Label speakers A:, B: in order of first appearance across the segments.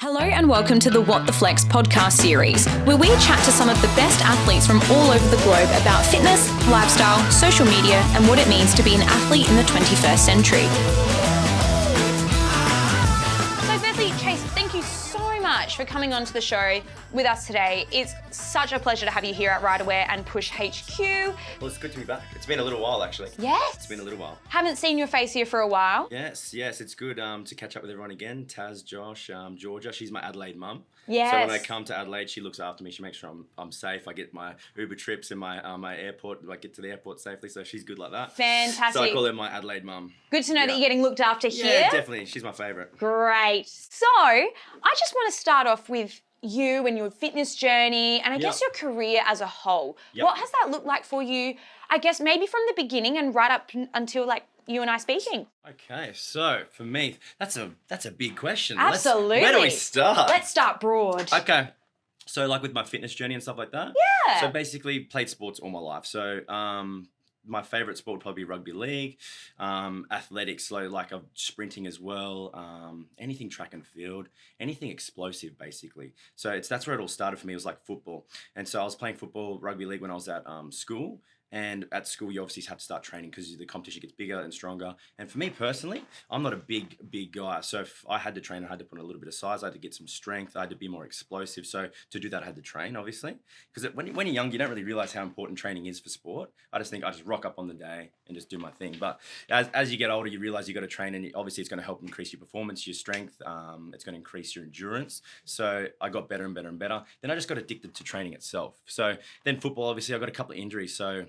A: Hello and welcome to the What the Flex podcast series, where we chat to some of the best athletes from all over the globe about fitness, lifestyle, social media, and what it means to be an athlete in the 21st century. So firstly, Chayse, thank you so much for coming onto the show with us today. It's such a pleasure to have you here at Ryderwear and Push HQ.
B: Well, it's good to be back. It's been a little while, actually.
A: Yes.
B: It's been a little while.
A: Haven't seen your face here for a while.
B: Yes, it's good to catch up with everyone again. Taz, Josh, Georgia. She's my Adelaide mum.
A: Yes.
B: So when I come to Adelaide, she looks after me. She makes sure I'm safe. I get my Uber trips and my airport. I get to the airport safely, so she's good like that.
A: Fantastic.
B: So I call her my Adelaide mum.
A: Good to know that you're getting looked after here.
B: Yeah, definitely. She's my favourite.
A: Great. So I just want to start off with you and your fitness journey and I guess your career as a whole. What has that looked like for you, I guess maybe from the beginning and right up until like you and I speaking?
B: Okay, so for me, that's a big question.
A: Absolutely.
B: Where do we start?
A: Let's start broad.
B: Okay. So like with my fitness journey and stuff like that?
A: Yeah.
B: So basically played sports all my life. So my favourite sport would probably be rugby league, athletics, so like sprinting as well, anything track and field, anything explosive basically. So that's where it all started for me, it was like football. And so I was playing football, rugby league when I was at school. And at school, you obviously have to start training because the competition gets bigger and stronger. And for me personally, I'm not a big guy. So if I had to train, I had to put on a little bit of size. I had to get some strength. I had to be more explosive. So to do that, I had to train, obviously. Because when you're young, you don't really realize how important training is for sport. I just think I just rock up on the day and just do my thing. But as you get older, you realize you got to train. And obviously, it's going to help increase your performance, your strength. It's going to increase your endurance. So I got better and better and better. Then I just got addicted to training itself. So then football, obviously, I got a couple of injuries. So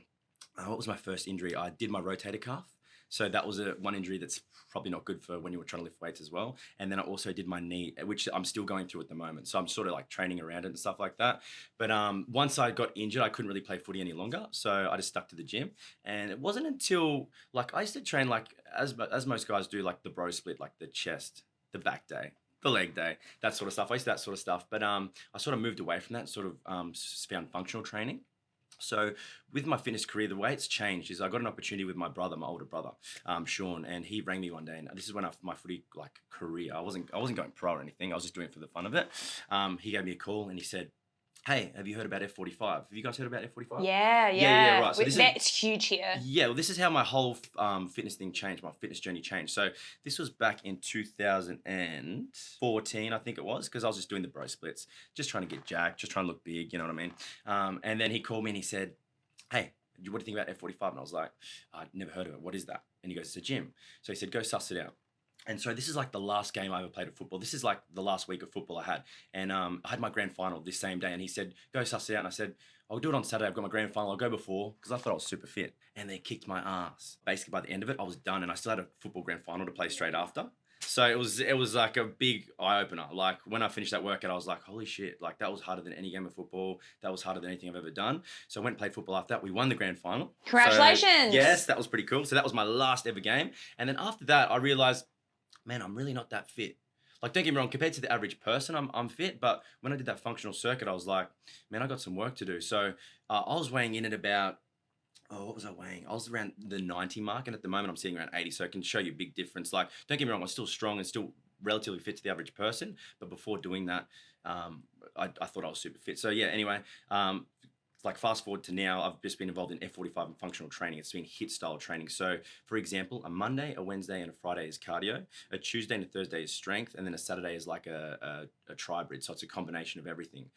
B: what was my first injury? I did my rotator cuff. So that was one injury that's probably not good for when you were trying to lift weights as well. And then I also did my knee, which I'm still going through at the moment. So I'm sort of like training around it and stuff like that. But once I got injured, I couldn't really play footy any longer. So I just stuck to the gym. And it wasn't until, like, I used to train like, as most guys do, like the bro split, like the chest, the back day, the leg day, that sort of stuff. I used to do that sort of stuff. But I sort of moved away from that, sort of found functional training. So with my fitness career, the way it's changed is I got an opportunity with my brother, my older brother, Sean, and he rang me one day. And this is when my footy career, I wasn't going pro or anything. I was just doing it for the fun of it. He gave me a call and he said, "Hey, have you heard about F45? Have you guys heard about F45?
A: Yeah,
B: right. So
A: it's huge here.
B: Yeah, well, this is how my whole fitness thing changed, my fitness journey changed. So this was back in 2014, I think it was, because I was just doing the bro splits, just trying to get jacked, just trying to look big, you know what I mean? And then he called me and he said, "Hey, what do you think about F45? And I was like, "I'd never heard of it. What is that?" And he goes, "It's a gym." So he said, "Go suss it out." And so this is like the last game I ever played of football. This is like the last week of football I had. And I had my grand final this same day. And he said, "Go suss it out." And I said, "I'll do it on Saturday. I've got my grand final. I'll go before," because I thought I was super fit. And they kicked my ass. Basically, by the end of it, I was done. And I still had a football grand final to play straight after. So it was like a big eye-opener. Like when I finished that workout, I was like, holy shit, like that was harder than any game of football. That was harder than anything I've ever done. So I went and played football after that. We won the grand final.
A: Congratulations.
B: So, yes, that was pretty cool. So that was my last ever game. And then after that, I realized, man, I'm really not that fit. Like, don't get me wrong, compared to the average person, I'm fit. But when I did that functional circuit, I was like, man, I got some work to do. So I was weighing in at about, what was I weighing? I was around the 90 mark. And at the moment, I'm sitting around 80. So it can show you a big difference. Like, don't get me wrong, I'm still strong and still relatively fit to the average person. But before doing that, I thought I was super fit. So yeah, anyway, like fast forward to now, I've just been involved in F45 and functional training. It's been HIIT style training. So for example, a Monday, a Wednesday and a Friday is cardio. A Tuesday and a Thursday is strength. And then a Saturday is like a tribrid. So it's a combination of everything.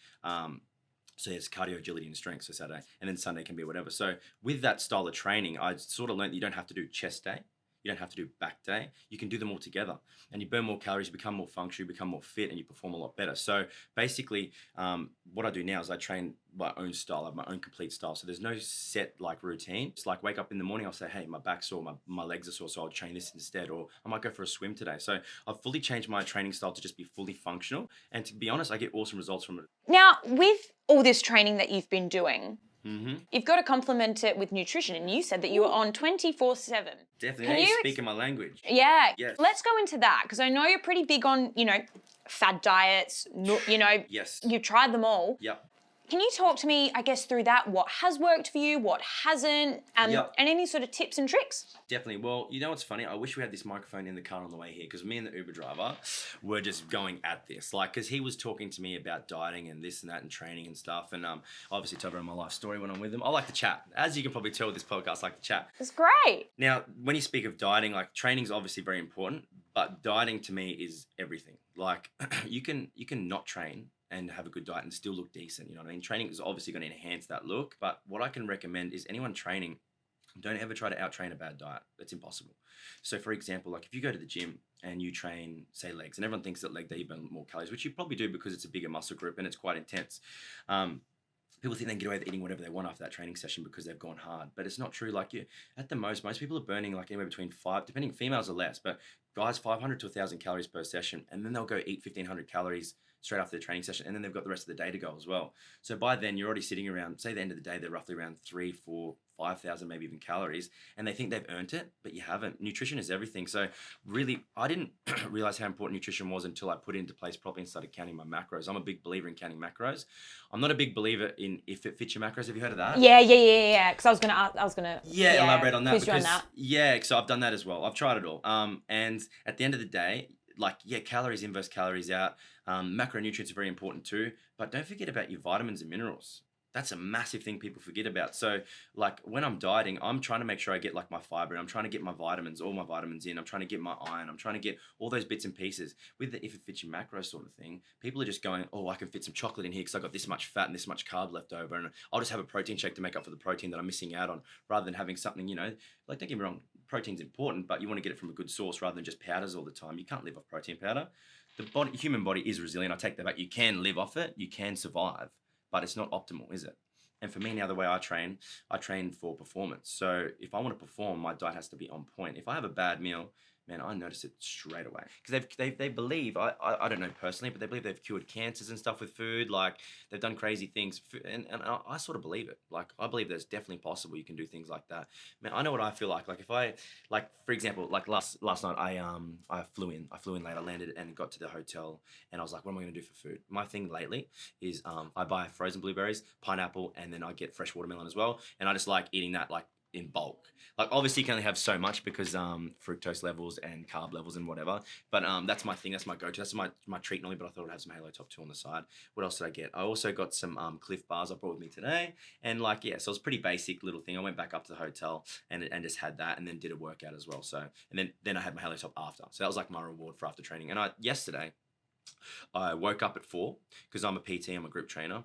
B: So it's cardio, agility and strength, so Saturday. And then Sunday can be whatever. So with that style of training, I sort of learned that you don't have to do chest day. You don't have to do back day. You can do them all together and you burn more calories, you become more functional, you become more fit and you perform a lot better. So basically what I do now is I train my own style. I have my own complete style. So there's no set like routine. It's like wake up in the morning, I'll say, hey, my back's sore, my legs are sore, so I'll train this instead. Or I might go for a swim today. So I've fully changed my training style to just be fully functional. And to be honest, I get awesome results from it.
A: Now, with all this training that you've been doing,
B: Mm-hmm.
A: you've got to complement it with nutrition. And you said that you were on 24/7.
B: Definitely. Now you're speaking my language.
A: Yeah.
B: Yes.
A: Let's go into that because I know you're pretty big on, fad diets,
B: Yes.
A: you've tried them all.
B: Yep.
A: Can you talk to me, I guess, through that? What has worked for you, what hasn't, and any sort of tips and tricks?
B: Definitely. Well, you know what's funny? I wish we had this microphone in the car on the way here, because me and the Uber driver were just going at this. Like, because he was talking to me about dieting and this and that and training and stuff. And obviously tell everyone my life story when I'm with him. I like to chat. As you can probably tell with this podcast, I like to chat.
A: It's great.
B: Now, when you speak of dieting, like, training is obviously very important, but dieting to me is everything. Like, you can not train and have a good diet and still look decent. You know what I mean? Training is obviously going to enhance that look. But what I can recommend is anyone training, don't ever try to out-train a bad diet. That's impossible. So for example, like if you go to the gym and you train, say, legs, and everyone thinks that leg day you burn more calories, which you probably do because it's a bigger muscle group and it's quite intense. People think they can get away with eating whatever they want after that training session because they've gone hard. But it's not true. Like, at the most people are burning like anywhere between depending, females are less, but guys, 500 to 1,000 calories per session. And then they'll go eat 1,500 calories straight after the training session, and then they've got the rest of the day to go as well. So by then you're already sitting around, say the end of the day, they're roughly around 3, 4, 5,000, maybe even calories, and they think they've earned it, but you haven't. Nutrition is everything. So really, I didn't realize how important nutrition was until I put it into place properly and started counting my macros. I'm a big believer in counting macros. I'm not a big believer in if it fits your macros. Have you heard of that?
A: Yeah. Because I was gonna
B: elaborate on that,
A: quiz you
B: because
A: on that.
B: yeah, so I've done that as well. I've tried it all. And at the end of the day, like, calories in versus calories out. Macronutrients are very important too, but don't forget about your vitamins and minerals. That's a massive thing people forget about. So like when I'm dieting, I'm trying to make sure I get like my fiber, and I'm trying to get my vitamins, all my vitamins in. I'm trying to get my iron. I'm trying to get all those bits and pieces. With the if it fits your macro sort of thing, people are just going, oh, I can fit some chocolate in here because I got this much fat and this much carb left over, and I'll just have a protein shake to make up for the protein that I'm missing out on, rather than having something, like, don't get me wrong, protein's important, but you want to get it from a good source rather than just powders all the time. You can't live off protein powder. The human body is resilient. I take that back. You can live off it. You can survive, but it's not optimal, is it? And for me now, the way I train for performance. So if I want to perform, my diet has to be on point. If I have a bad meal, man, I notice it straight away. Because they believe, I don't know personally, but they believe they've cured cancers and stuff with food. Like, they've done crazy things. And I sort of believe it. Like, I believe there's definitely possible you can do things like that. Man, I know what I feel like. Like, if I, like, for example, like last night, I flew in late. I landed and got to the hotel, and I was like, what am I going to do for food? My thing lately is I buy frozen blueberries, pineapple, and then I get fresh watermelon as well. And I just like eating that, like, in bulk. Like, obviously you can only have so much because fructose levels and carb levels and whatever, but that's my thing. That's my go-to. That's my treat normally, but I thought I'd have some Halo Top 2 on the side. What else did I get? I also got some Cliff bars I brought with me today, and like, yeah, so it was a pretty basic little thing. I went back up to the hotel and just had that, and then did a workout as well. So, and then I had my Halo Top after. So that was like my reward for after training. And yesterday I woke up at 4 because I'm a PT, I'm a group trainer,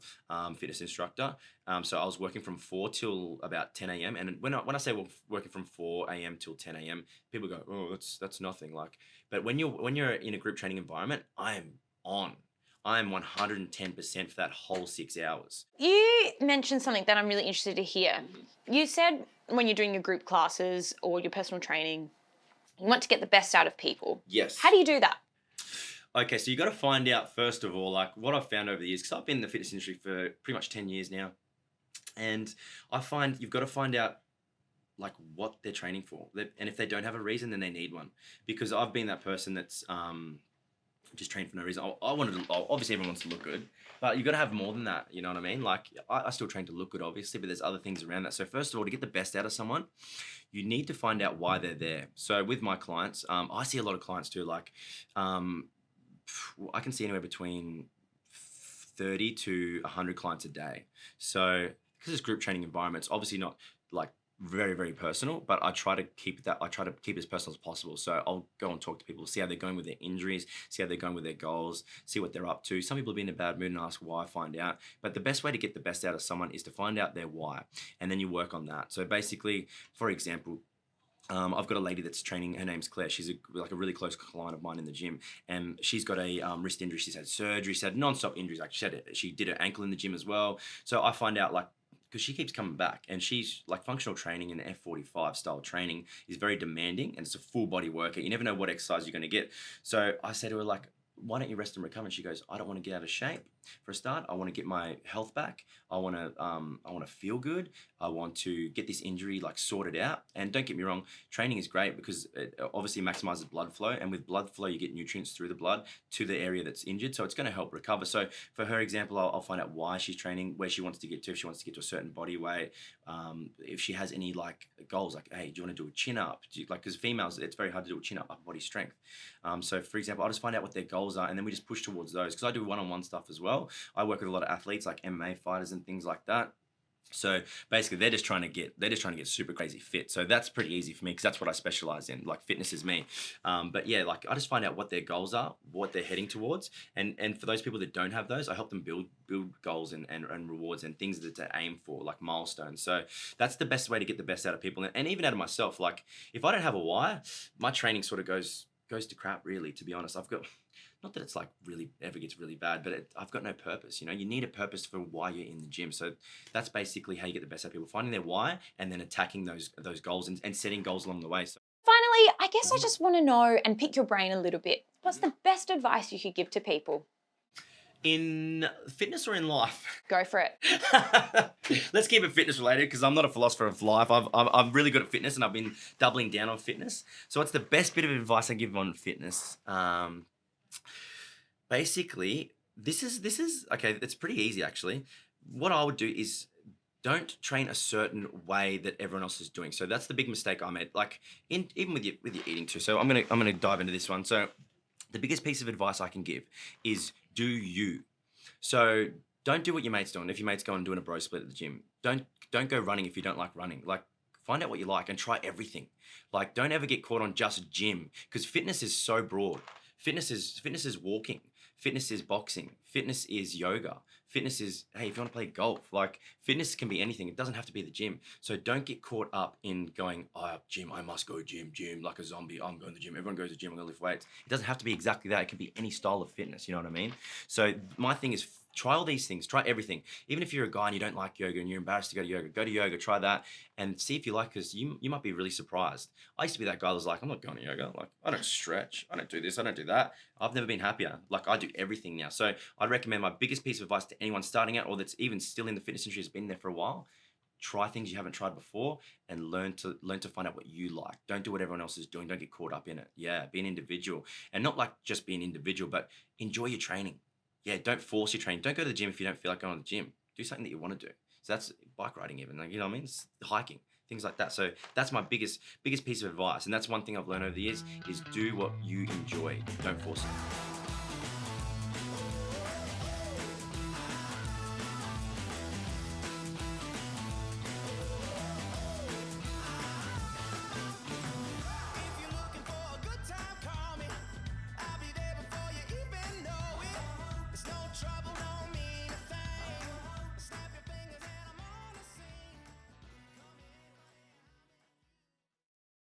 B: fitness instructor. So I was working from 4 till about 10 a.m. And when I say working from 4 a.m. till 10 a.m., people go, oh, that's nothing. Like, but when you're in a group training environment, I'm 110% for that whole 6 hours.
A: You mentioned something that I'm really interested to hear. You said when you're doing your group classes or your personal training, you want to get the best out of people.
B: Yes.
A: How do you do that?
B: Okay, so you got to find out, first of all, like, what I've found over the years, because I've been in the fitness industry for pretty much 10 years now, and I find you've got to find out, like, what they're training for, and if they don't have a reason, then they need one. Because I've been that person that's just trained for no reason. Obviously everyone wants to look good, but you've got to have more than that, you know what I mean? Like, I still train to look good, obviously, but there's other things around that. So first of all, to get the best out of someone, you need to find out why they're there. So with my clients, I see a lot of clients too, like, I can see anywhere between 30 to 100 clients a day. So because it's group training environments, obviously not like very, very personal, but I try to keep it as personal as possible. So I'll go and talk to people, see how they're going with their injuries, see how they're going with their goals, see what they're up to. Some people have been in a bad mood and ask why, find out. But the best way to get the best out of someone is to find out their why, and then you work on that. So basically, for example, I've got a lady that's training. Her name's Claire. She's a really close client of mine in the gym, and she's got a wrist injury. She's had surgery. She's had non-stop injuries. Like, she did her ankle in the gym as well. So I find out, like, because she keeps coming back, and she's like, functional training and F45 style training is very demanding, and it's a full body workout. You never know what exercise you're going to get. So I say to her, like, why don't you rest and recover? And she goes, I don't want to get out of shape for a start. I want to get my health back. I want to feel good. I want to get this injury like sorted out. And don't get me wrong, training is great because it obviously maximizes blood flow. And with blood flow, you get nutrients through the blood to the area that's injured. So it's going to help recover. So for her example, I'll find out why she's training, where she wants to get to, if she wants to get to a certain body weight, if she has any like goals, like, hey, do you want to do a chin up? Because females, it's very hard to do a chin up, upper body strength. So for example, I'll just find out what their goals are and then we just push towards those. Because I do one-on-one stuff as well. I work with a lot of athletes like MMA fighters and things like that. So basically, they're just trying to get super crazy fit. So that's pretty easy for me because that's what I specialize in. Like fitness is me. But yeah, like I just find out what their goals are, what they're heading towards, and for those people that don't have those, I help them build goals and rewards and things that to aim for, like milestones. So that's the best way to get the best out of people and even out of myself. Like if I don't have a why, my training sort of goes to crap. Really, to be honest, I've got. Not that it's like really ever gets really bad, but I've got no purpose. You know, you need a purpose for why you're in the gym. So that's basically how you get the best out of people, finding their why and then attacking those goals and setting goals along the way. So
A: finally, I guess I just want to know and pick your brain a little bit. What's the best advice you could give to people?
B: In fitness or in life?
A: Go for it.
B: Let's keep it fitness related because I'm not a philosopher of life. I'm really good at fitness and I've been doubling down on fitness. So what's the best bit of advice I give on fitness? Basically, this is okay. It's pretty easy actually. What I would do is don't train a certain way that everyone else is doing. So that's the big mistake I made. Like even with your eating too. So I'm gonna dive into this one. So the biggest piece of advice I can give is do you. So don't do what your mate's doing. If your mate's going and doing a bro split at the gym, don't go running if you don't like running. Like find out what you like and try everything. Like don't ever get caught on just gym because fitness is so broad. Fitness is walking. Fitness is boxing. Fitness is yoga. Fitness is, hey, if you want to play golf, like fitness can be anything. It doesn't have to be the gym. So don't get caught up in going, oh, gym, I must go gym, like a zombie. I'm going to the gym. Everyone goes to the gym. I'm going to lift weights. It doesn't have to be exactly that. It can be any style of fitness. You know what I mean? So my thing is try all these things. Try everything. Even if you're a guy and you don't like yoga and you're embarrassed to go to yoga, try that and see if you like, because you might be really surprised. I used to be that guy that was like, I'm not going to yoga. Like, I don't stretch. I don't do this. I don't do that. I've never been happier. Like, I do everything now. So I'd recommend my biggest piece of advice to anyone starting out or that's even still in the fitness industry, has been there for a while. Try things you haven't tried before and learn to find out what you like. Don't do what everyone else is doing. Don't get caught up in it. Yeah, be an individual. And not like just be an individual, but enjoy your training. Yeah, don't force your training. Don't go to the gym if you don't feel like going to the gym. Do something that you want to do. So that's bike riding even, like, you know what I mean? It's hiking, things like that. So that's my biggest piece of advice. And that's one thing I've learned over the years is do what you enjoy. Don't force it.